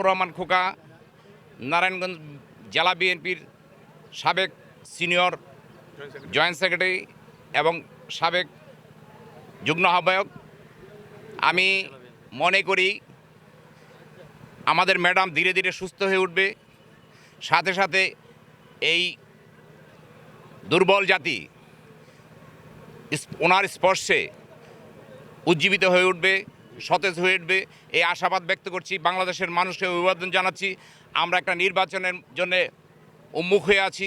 লুৎফর রহমান খোকা, নারায়ণগঞ্জ জেলা বিএনপির সাবেক সিনিয়র জয়েন্ট সেক্রেটারি এবং সাবেক যুগ্ম আহ্বায়ক। আমি মনে করি আমাদের ম্যাডাম ধীরে ধীরে সুস্থ হয়ে উঠবে, সাথে সাথে এই দুর্বল জাতি ওনার স্পর্শে উজ্জীবিত হয়ে উঠবে, সতেজ হয়ে উঠবে, এই আশাবাদ ব্যক্ত করছি। বাংলাদেশের মানুষকে অভিবাদন জানাচ্ছি। আমরা একটা নির্বাচনের জন্য উন্মুখ হয়ে আছি।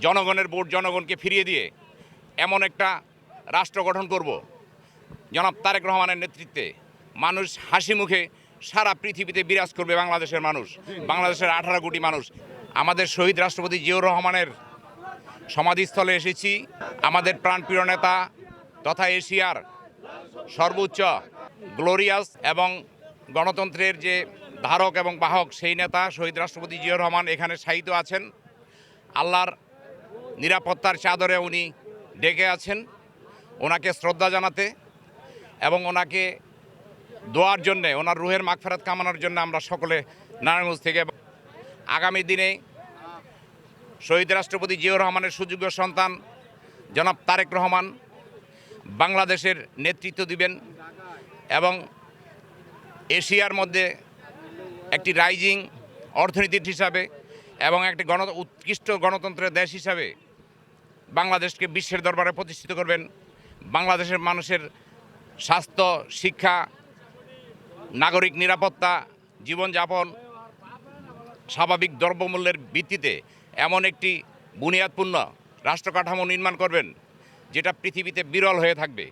জনগণের ভোট জনগণকে ফিরিয়ে দিয়ে এমন একটা রাষ্ট্র গঠন করব জনাব তারেক রহমানের নেতৃত্বে। মানুষ হাসি মুখে সারা পৃথিবীতে বিরাজ করবে বাংলাদেশের মানুষ, বাংলাদেশের 18 কোটি মানুষ। আমাদের শহীদ রাষ্ট্রপতি জিয়াউর রহমানের সমাধিস্থলে এসেছি। আমাদের প্রাণপ্রিয় নেতা তথা এশিয়ার সর্বোচ্চ গ্লোরিয়াস এবং গণতন্ত্রের যে ধারক এবং বাহক সেই নেতা শহীদ রাষ্ট্রপতি জিয়াউর রহমান এখানে শায়িত আছেন। আল্লাহর নিরাপত্তার চাদরে উনি ডেকে আছেন ওনাকে শ্রদ্ধা জানাতে এবং ওনাকে দোয়ার জন্যে, ওনার রুহের মাগফিরাত কামনার জন্য আমরা সকলে নারায়ণগঞ্জ থেকে আগামী দিনে শহীদ রাষ্ট্রপতি জিয়াউর রহমানের সুযোগ্য সন্তান জনাব তারেক রহমান বাংলাদেশের নেতৃত্ব দিবেন এবং এশিয়ার মধ্যে একটি রাইজিং অর্থনীতির হিসাবে এবং একটি উৎকৃষ্ট গণতন্ত্রের দেশ হিসাবে বাংলাদেশকে বিশ্বের দরবারে প্রতিষ্ঠিত করবেন। বাংলাদেশের মানুষের স্বাস্থ্য, শিক্ষা, নাগরিক নিরাপত্তা, জীবনযাপন, স্বাভাবিক দ্রব্যমূল্যের ভিত্তিতে এমন একটি বুনিয়াদপূর্ণ রাষ্ট্র কাঠামো নির্মাণ করবেন যেটা পৃথিবীতে বিরল হয়ে থাকবে।